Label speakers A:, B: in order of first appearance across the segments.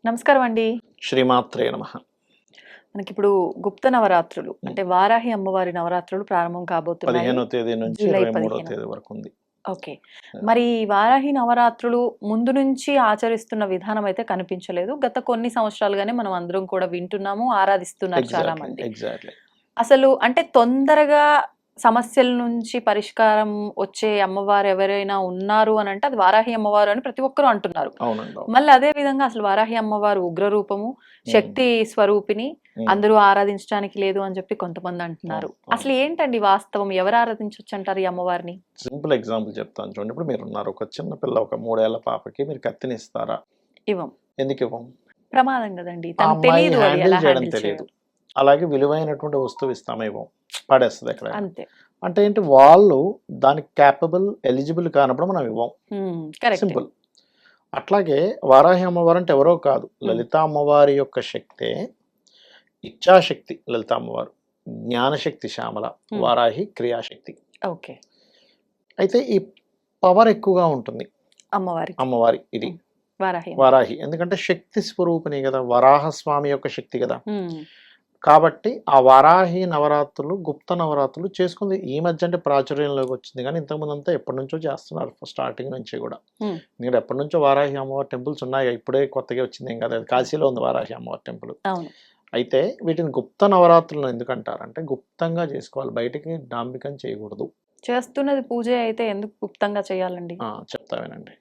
A: నమస్కారం అండి.
B: శ్రీమాత్రే నమః.
A: మనకిప్పుడు గుప్త నవరాత్రులు అంటే వారాహి అమ్మవారి నవరాత్రులు ప్రారంభం కాబోతున్నాయి.
B: 15వ తేదీ నుంచి
A: జూలై
B: 23వ
A: 15.
B: తేదీ వరకు ఉంది.
A: ఓకే. మరి ఈ వారాహి నవరాత్రులు ముందు నుంచి ఆచరిస్తున్న విధానం అయితే కనిపించలేదు. గత కొన్ని సంవత్సరాలుగానే మనం అందరం కూడా వింటున్నాము, ఆరాధిస్తున్నారు చాలా మంది.
B: ఎగ్జాక్ట్లీ.
A: అసలు అంటే తొందరగా సమస్యల నుంచి పరిష్కారం వచ్చే అమ్మవారు ఎవరైనా ఉన్నారు అని అంటే అది వారాహి అమ్మవారు అని ప్రతి ఒక్కరూ అంటున్నారు.
B: అవునండి.
A: మళ్ళీ అదే విధంగా అసలు వారాహి అమ్మవారు ఉగ్ర రూపము, శక్తి స్వరూపిణి, అందరూ ఆరాధించడానికి లేదు అని చెప్పి కొంతమంది అంటున్నారు. అసలు ఏంటండి వాస్తవం? ఎవరు ఆరాధించవచ్చు అంటారు ఈ అమ్మవారిని?
B: సింపుల్ ఎగ్జాంపుల్ చెప్తాను చూడండి. ఇప్పుడు మీరు ఉన్నారు, ఒక చిన్న పిల్ల, ఒక 3 ఏళ్ల పాపకి మీరు కత్తిని ఇస్తారా?
A: ఇవ్వం.
B: ఎందుకు ఇవ్వం?
A: ప్రమాదం కదండి.
B: ఆ
A: తనకు
B: అమ్మాయి
A: తెలియదు అది
B: హ్యాండిల్
A: ఎలా
B: చేయడం
A: హ్యాండిల్
B: తెలియదు.
A: చేయాలి.
B: అలాగే విలువైనటువంటి వస్తువు ఇస్తామా? ఇవ్వం, పడేస్తుంది ఎక్కడ.
A: అంతే.
B: అంటే ఏంటి, వాళ్ళు దానికి క్యాపబుల్, ఎలిజిబుల్ కానప్పుడు మనం ఇవ్వం.
A: కరెక్ట్.
B: సింపుల్. అట్లాగే వారాహి అమ్మవారు అంటే ఎవరో కాదు, లలిత అమ్మవారి యొక్క శక్తే. ఇచ్ఛాశక్తి లలిత అమ్మవారు, జ్ఞానశక్తి శ్యామల, వారాహి క్రియాశక్తి.
A: ఓకే.
B: అయితే ఈ పవర్ ఎక్కువగా ఉంటుంది
A: అమ్మవారి
B: ఇది
A: వారాహి.
B: వారాహి ఎందుకంటే శక్తి స్వరూపిణి కదా, వరాహ స్వామి యొక్క శక్తి కదా. కాబట్టి ఆ వారాహి నవరాత్రులు, గుప్త నవరాత్రులు చేసుకుంది ఈ మధ్య అంటే ప్రాచుర్యంలోకి వచ్చింది, కానీ ఇంతకుముందు అంతా ఎప్పటి నుంచో చేస్తున్నారు, స్టార్టింగ్ నుంచి కూడా. మీరు ఎప్పటి నుంచో వారాహి అమ్మవారి టెంపుల్స్ ఉన్నాయి, ఇప్పుడే కొత్తగా వచ్చింది ఏం కదా. కాశీలో ఉంది వారాహి అమ్మవారి టెంపుల్. అయితే వీటిని గుప్త నవరాత్రులు ఎందుకంటారంటే గుప్తంగా చేసుకోవాలి, బయటికి డాంబికం చేయకూడదు.
A: చేస్తున్నది పూజ అయితే ఎందుకు గుప్తంగా చేయాలండి?
B: చెప్తా వినండి.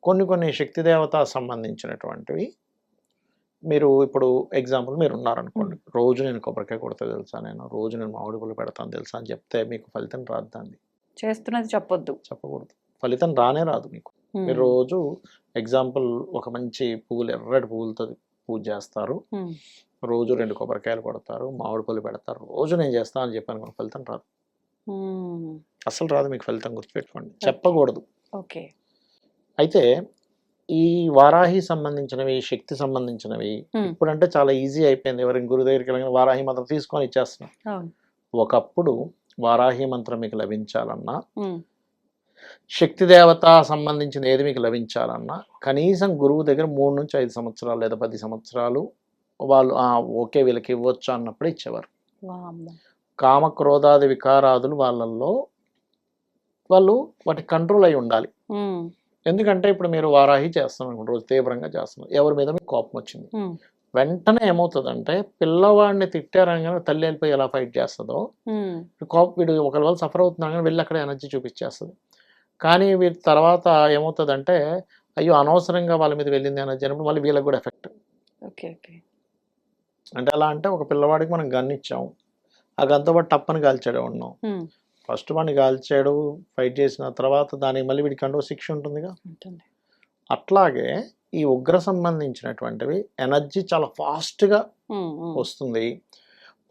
B: కొన్ని శక్తి దేవత సంబంధించినటువంటివి, మీరు ఇప్పుడు ఎగ్జాంపుల్ మీరు ఉన్నారనుకోండి, రోజు నేను కొబ్బరికాయ కొడతా తెలుసా, నేను రోజు నేను మామిడి పువ్వులు పెడతాను తెలుసా అని చెప్తే మీకు ఫలితం రాదు. దాన్ని
A: చేస్తున్నది చెప్పకూడదు,
B: ఫలితం రానే రాదు మీకు. మీరు రోజు ఎగ్జాంపుల్ ఒక మంచి పువ్వులు, ఎర్రటి పువ్వులతో పూజ చేస్తారు, రోజు 2 కొబ్బరికాయలు కొడతారు, మామిడి పువ్వులు పెడతారు, రోజు నేను చేస్తాను అని చెప్పాను, ఫలితం రాదు. అసలు రాదు మీకు ఫలితం, గుర్తుపెట్టుకోండి. చెప్పకూడదు.
A: ఓకే.
B: అయితే ఈ వారాహి సంబంధించినవి, శక్తి సంబంధించినవి ఇప్పుడంటే చాలా ఈజీ అయిపోయింది. ఎవరైనా గురు దగ్గరికి వెళ్ళిన వారాహి మంత్రం తీసుకొని ఇచ్చేస్తున్నాం. ఒకప్పుడు వారాహి మంత్రం మీకు లభించాలన్నా, శక్తి దేవత సంబంధించిన ఏది మీకు లభించాలన్నా కనీసం గురువు దగ్గర 3 నుంచి 5 సంవత్సరాలు లేదా 10 సంవత్సరాలు వాళ్ళు ఓకే వీళ్ళకి ఇవ్వచ్చు అన్నప్పుడు ఇచ్చేవారు. కామక్రోధాది వికారాదులు వాళ్ళల్లో వాళ్ళు వాటి కంట్రోల్ అయి ఉండాలి. ఎందుకంటే ఇప్పుడు మీరు వారాహి చేస్తున్నారు, రోజు తీవ్రంగా చేస్తున్నారు, ఎవరి మీద మీకు కోపం వచ్చింది, వెంటనే ఏమవుతుందంటే పిల్లవాడిని తిట్టారని తల్లి వెళ్ళిపోయి ఎలా ఫైట్ చేస్తుందో, కోపం వీడు ఒకరి వల్ల సఫర్ అవుతున్నాడు కానీ వెళ్ళి అక్కడ ఎనర్జీ చూపించేస్తుంది. కానీ వీటి తర్వాత ఏమవుతుందంటే అయ్యో అనవసరంగా వాళ్ళ మీద వెళ్ళింది ఎనర్జీ అన్నప్పుడు మళ్ళీ వీళ్ళకి కూడా ఎఫెక్ట్. అంటే ఎలా అంటే ఒక పిల్లవాడికి మనం గన్ ఇచ్చాము, ఆ గన్తో పాటు టప్పని కాల్చాడే ఉన్నాం. ఫస్ట్ వాడిని కాల్చాడు, ఫైట్ చేసిన తర్వాత దానికి మళ్ళీ వీడికి అంటూ శిక్ష ఉంటుందిగా. అట్లాగే ఈ ఉగ్ర సంబంధించినటువంటివి ఎనర్జీ చాలా ఫాస్ట్గా వస్తుంది,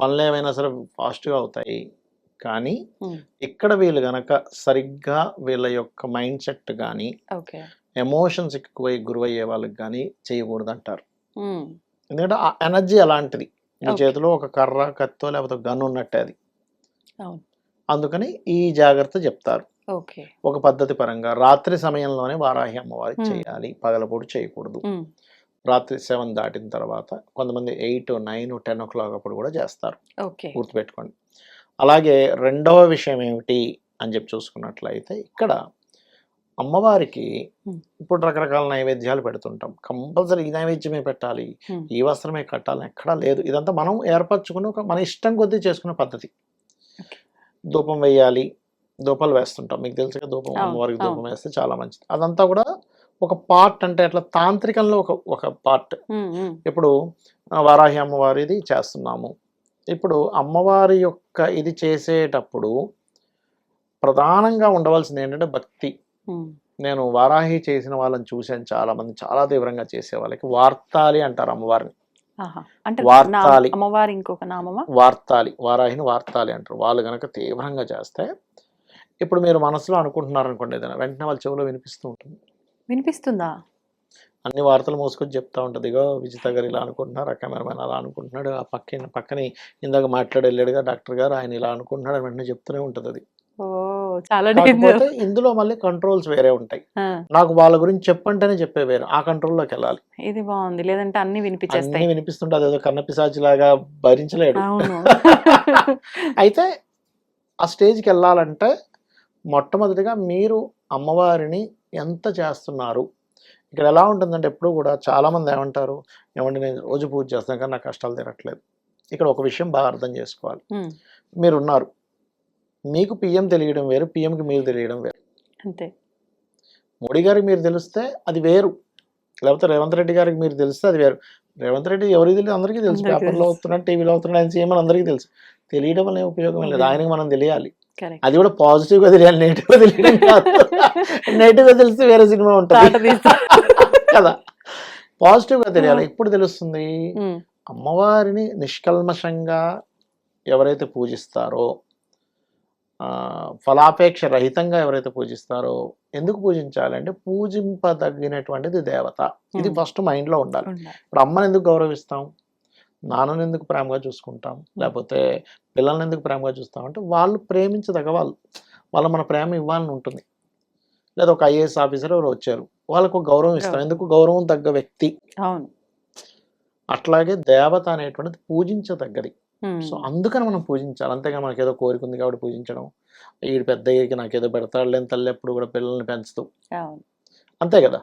B: పనులు ఏమైనా సరే ఫాస్ట్గా అవుతాయి. కానీ ఇక్కడ వీళ్ళు గనక సరిగ్గా వీళ్ళ యొక్క మైండ్ సెట్ కానీ ఎమోషన్స్ ఎక్కువై గురయ్యే వాళ్ళకి కానీ చేయకూడదు అంటారు. ఎందుకంటే ఆ ఎనర్జీ అలాంటిది, మీ చేతిలో ఒక కర్ర, కత్తో లేకపోతే గన్ ఉన్నట్టే అది. అందుకని ఈ జాగ్రత్త చెప్తారు. ఒక పద్ధతి పరంగా రాత్రి సమయంలోనే వారాహి అమ్మవారి చేయాలి, పగలపూట చేయకూడదు. రాత్రి 7 దాటిన తర్వాత, కొంతమంది 8, 9, 10 o'clock అప్పుడు కూడా చేస్తారు, గుర్తుపెట్టుకోండి. అలాగే రెండవ విషయం ఏమిటి అని చెప్పి చూసుకున్నట్లయితే, ఇక్కడ అమ్మవారికి ఇప్పుడు రకరకాల నైవేద్యాలు పెడుతుంటాం, కంపల్సరీ ఈ నైవేద్యమే పెట్టాలి, ఈ వస్త్రమే కట్టాలని ఎక్కడా లేదు. ఇదంతా మనం ఏర్పరచుకుని ఒక మన ఇష్టం కొద్దీ చేసుకునే పద్ధతి. ధూపం వేయాలి, ధూపాలు వేస్తుంటాం, మీకు తెలుసుగా, ధూపం అమ్మవారికి ధూపం వేస్తే చాలా మంచిది. అదంతా కూడా ఒక పార్ట్, అంటే అట్లా తాంత్రికంలో ఒక పార్ట్. ఇప్పుడు వారాహి అమ్మవారిది చేస్తున్నాము, ఇప్పుడు అమ్మవారి యొక్క ఇది చేసేటప్పుడు ప్రధానంగా ఉండవలసింది ఏంటంటే భక్తి. నేను వారాహి చేసిన వాళ్ళని చూశాను, చాలా మంది చాలా తీవ్రంగా చేసే వాళ్ళకి వార్తాలి అంటారు అమ్మవారిని. వార్తాలి
A: అమ్మవారి ఇంకొక నామమా?
B: వార్తాలి, వారాహిని వార్తాలి అంటారు. వాళ్ళు గనక తీవ్రంగా చేస్తే, ఇప్పుడు మీరు మనసులో అనుకుంటున్నారు అనుకోండి ఏదైనా, వెంటనే వాళ్ళ చెవిలో
A: వినిపిస్తుందా?
B: అన్ని వార్తలు మోసుకొని చెప్తా ఉంటుంది, ఇగో విజిత గారు ఇలా అనుకుంటున్నారు, ఆ కెమెరామెన్ అలా అనుకుంటున్నాడు, ఆ పక్కని ఇందాక మాట్లాడి వెళ్ళాడుగా డాక్టర్ గారు, ఆయన ఇలా అనుకుంటున్నాడు అని వెంటనే చెప్తూనే ఉంటుంది అది.
A: చాలా డేంజర్.
B: కాకపోతే ఇందులో మళ్ళీ కంట్రోల్స్ వేరే ఉంటాయి. నాకు వాళ్ళ గురించి చెప్పంటేనే చెప్పే వేరు, ఆ కంట్రోల్లోకి వెళ్ళాలి.
A: ఇది బాగుంది, లేదంటే అన్ని
B: అన్ని
A: వినిపించేస్తాయి.
B: వినిపిస్తుంటే అదేదో కన్నపిశాచిలాగా భరించలేడు.
A: అవును.
B: అయితే ఆ స్టేజ్కి వెళ్ళాలంటే మొట్టమొదటిగా మీరు అమ్మవారిని ఎంత చేస్తున్నారు. ఇక్కడ ఎలా ఉంటుందంటే ఎప్పుడు కూడా చాలామంది ఏమంటారు, ఏమంటే నేను రోజు పూజ చేస్తాను కానీ నాకు కష్టాలు తీరట్లేదు. ఇక్కడ ఒక విషయం బాగా అర్థం చేసుకోవాలి. మీరున్నారు, మీకు పిఎం తెలియడం వేరు, పిఎంకి మీరు తెలియడం వేరు.
A: అంతే.
B: మోడీ గారికి మీరు తెలిస్తే అది వేరు, లేకపోతే రేవంత్ రెడ్డి గారికి మీరు తెలిస్తే అది వేరు. రేవంత్ రెడ్డి ఎవరికి తెలియదు, అందరికీ తెలుసు.
A: అందరికీ
B: పేపర్లో
A: తెలుసు.
B: అవుతున్నాడు, టీవీలో అవుతున్నాడు, ఆయన సీఎం అని అందరికీ తెలుసు. తెలియడం వల్ల ఉపయోగం లేదు, ఆయనకి మనం తెలియాలి.
A: Correct.
B: అది కూడా పాజిటివ్గా తెలియాలి, నెగిటివ్గా తెలియడం కాదు. నెగిటివ్గా తెలిస్తే వేరే సినిమా
A: తాట
B: ఉంటుంది
A: తీస్తా.
B: కదా. పాజిటివ్గా తెలియాలి. ఇప్పుడు తెలుస్తుంది
A: ఉమ్,
B: అమ్మవారిని నిష్కల్మషంగా ఎవరైతే పూజిస్తారో, ఫలాపేక్ష రహితంగా ఎవరైతే పూజిస్తారో, ఎందుకు పూజించాలంటే పూజింపదగినటువంటిది దేవత. ఇది ఫస్ట్ మైండ్లో ఉండాలి.
A: ఉండాలి.
B: ఇప్పుడు అమ్మని ఎందుకు గౌరవిస్తాం, నాన్నని ఎందుకు ప్రేమగా చూసుకుంటాం, లేకపోతే పిల్లల్ని ఎందుకు ప్రేమగా చూస్తాం అంటే వాళ్ళు ప్రేమించదగ వాళ్ళు మన ప్రేమ ఇవ్వాలని ఉంటుంది. లేదా ఒక ఐఏఎస్ ఆఫీసర్ ఎవరు వచ్చారు, వాళ్ళకు ఒక గౌరవం ఇస్తాం. ఎందుకు, గౌరవం తగ్గ వ్యక్తి.
A: అవును.
B: అట్లాగే దేవత అనేటువంటిది పూజించదగ్గది.
A: ఉమ్,
B: సో అందుకని మనం పూజించాలి. అంతేగా మనకి ఏదో కోరిక ఉంది కాబట్టి పూజించడం, ఈడు పెద్ద అయ్యేకి నాకేదో పెడతాడు లేని తల్లి ఎప్పుడు కూడా పిల్లల్ని పెంచుతూ,
A: అవును.
B: అంతే కదా.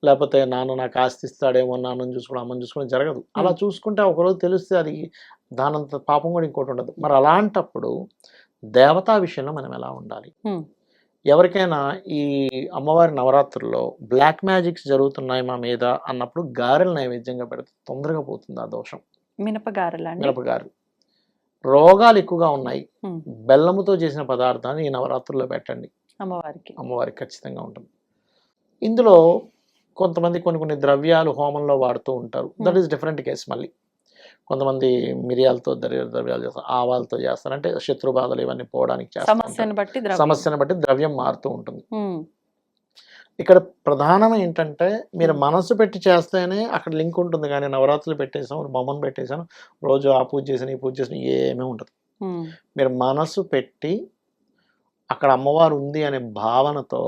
B: లేకపోతే నాన్న నాకు ఆస్తి ఇస్తాడేమో, నాన్నని చూసుకోవడం అమ్మని చూసుకోవడం జరగదు. అలా చూసుకుంటే ఒకరోజు తెలిస్తే అది దానంత పాపం కూడా ఇంకోటి ఉండదు. మరి అలాంటప్పుడు దేవతా విషయంలో మనం ఎలా ఉండాలి.
A: ఉమ్,
B: ఎవరికైనా ఈ అమ్మవారి నవరాత్రుల్లో బ్లాక్ మ్యాజిక్స్ జరుగుతున్నాయి మా మీద అన్నప్పుడు గారెలు నైవేద్యంగా పెడితే తొందరగా పోతుంది ఆ దోషం.
A: మినపగారెలా అండి?
B: మినపగారెలు. రోగాలు ఎక్కువగా ఉన్నాయి,
A: ఉమ్,
B: బెల్లముతో చేసిన పదార్థాన్ని ఈ నవరాత్రుల్లో పెట్టండి,
A: అమ్మవారికి.
B: అమ్మవారికి ఖచ్చితంగా ఉంటుంది. ఇందులో కొంతమంది కొన్ని ద్రవ్యాలు హోమంలో వాడుతూ ఉంటారు, దట్ ఈస్ డిఫరెంట్ కేస్. మళ్ళీ కొంతమంది మిరియాలతో ద్రవ్యాలు చేస్తారు, ఆవాలతో చేస్తారు, అంటే శత్రు బాధలు ఇవన్నీ పోవడానికి చేస్తారు. సమస్యను బట్టి ద్రవ్యం మారుతూ ఉంటుంది. ఇక్కడ ప్రధానం ఏంటంటే మీరు మనసు పెట్టి చేస్తేనే అక్కడ లింక్ ఉంటుంది. కానీ నవరాత్రులు పెట్టేసాం, బొమ్మను పెట్టేసాను, రోజు ఆ పూజ చేసిన ఈ పూజ చేసిన ఏమీ ఉండదు. మీరు మనసు పెట్టి అక్కడ అమ్మవారు ఉంది అనే భావనతో,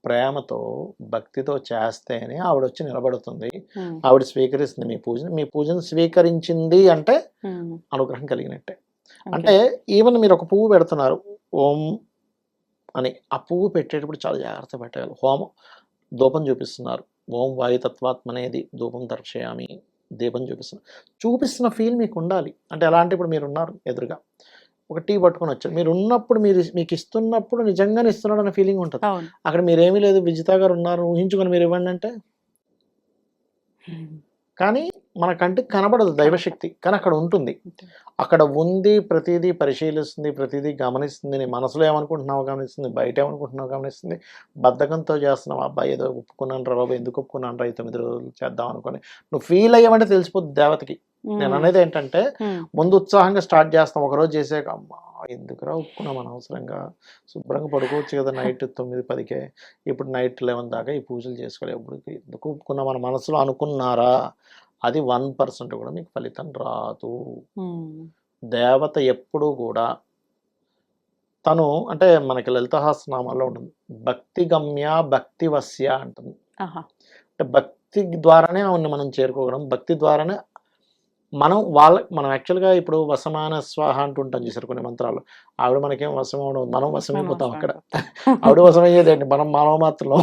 B: ప్రేమతో, భక్తితో చేస్తేనే ఆవిడ వచ్చి నిలబడుతుంది. ఆవిడ స్వీకరిస్తుంది మీ పూజను స్వీకరించింది అంటే అనుగ్రహం కలిగినట్టే. అంటే ఈవెన్ మీరు ఒక పువ్వు పెడుతున్నారు ఓం అని, ఆ పువ్వు పెట్టేటప్పుడు చాలా జాగ్రత్త పెట్టాలి. హోమం ధూపం చూపిస్తున్నారు, ఓం వాయుతత్వాత్మనేది ధూపం దర్శయామి, దీపం చూపిస్తున్న ఫీల్ మీకు ఉండాలి. అంటే ఎలాంటి, ఇప్పుడు మీరు ఉన్నారు ఎదురుగా, ఒక టీ పట్టుకొని వచ్చారు, మీరు ఉన్నప్పుడు మీకు ఇస్తున్నప్పుడు నిజంగానే ఇస్తున్నాడు అనే ఫీలింగ్ ఉంటుంది. అక్కడ మీరేమీ లేదు, విజితా గారు ఉన్నారు ఊహించుకొని మీరు ఇవ్వండి అంటే, కానీ మన కంటికి కనబడదు దైవశక్తి, కానీ అక్కడ ఉంటుంది. అక్కడ ఉంది, ప్రతిదీ పరిశీలిస్తుంది, ప్రతిదీ గమనిస్తుంది. నీ మనసులో ఏమనుకుంటున్నావు గమనిస్తుంది, బయట ఏమనుకుంటున్నావు గమనిస్తుంది. బద్ధకంతో చేస్తున్నావు, అబ్బాయి ఏదో ఒప్పుకున్నాను రా బాబు, ఎందుకు ఒప్పుకున్నాను రా, 9 రోజులు చేద్దాం అనుకుని నువ్వు ఫీల్ అయ్యామంటే తెలిసిపోద్ది దేవతకి. నేను అనేది ఏంటంటే ముందు ఉత్సాహంగా స్టార్ట్ చేస్తాం, ఒకరోజు చేసాక అమ్మా ఎందుకురా ఒప్పుకున్నాం అనవసరంగా, శుభ్రంగా పడుకోవచ్చు కదా నైట్ 9-10కే, ఇప్పుడు నైట్ 11 దాకా ఈ పూజలు చేసుకోవాలి, ఎప్పుడు ఎందుకు ఒప్పుకున్నాం మన మనసులో అనుకున్నారా, అది 1% కూడా మీకు ఫలితం రాదు. దేవత ఎప్పుడూ కూడా తను, అంటే మనకి లలితహాసనామాల్లో ఉంటుంది, భక్తి గమ్య భక్తి వస్య అంటుంది. అంటే భక్తి ద్వారానే ఆవిడని మనం చేరుకోగలం, భక్తి ద్వారానే మనం యాక్చువల్గా ఇప్పుడు వసమాన స్వాహ అంటుంటాం చూసారు కొన్ని మంత్రాలు. ఆవిడ మనకేం వశం అవడం, మనం వశమైపోతాం అక్కడ. ఆవిడ వశమయ్యేదేంటి, మనం మానవ మాత్రం.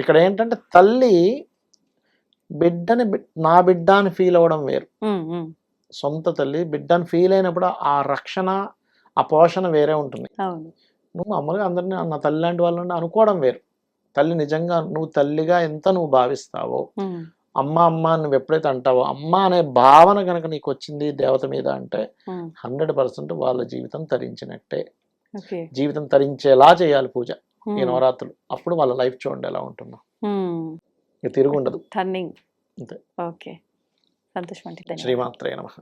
B: ఇక్కడ ఏంటంటే తల్లి బిడ్డని నా బిడ్డ అని ఫీల్ అవ్వడం వేరు. సొంత తల్లి బిడ్డని ఫీల్ అయినప్పుడు ఆ రక్షణ, ఆ పోషణ వేరే ఉంటుంది. నువ్వు మామూలుగా అందరినీ నా తల్లి లాంటి వాళ్ళు అనుకోవడం వేరు. తల్లి నిజంగా నువ్వు తల్లిగా ఎంత నువ్వు భావిస్తావో, అమ్మ అమ్మ నువ్వు ఎప్పుడైతే అంటావో, అమ్మ అనే భావన కనుక నీకు వచ్చింది దేవత మీద అంటే 100% వాళ్ళ జీవితం తరించినట్టే. జీవితం తరించేలా చేయాలి పూజ ఈ నవరాత్రులు. అప్పుడు వాళ్ళ లైఫ్ చూడండి ఎలా ఉంటుందో, తిరుగుండదు.
A: టర్నింగ్. ఓకే, సంతోషం.
B: శ్రీమాత్రే నమః.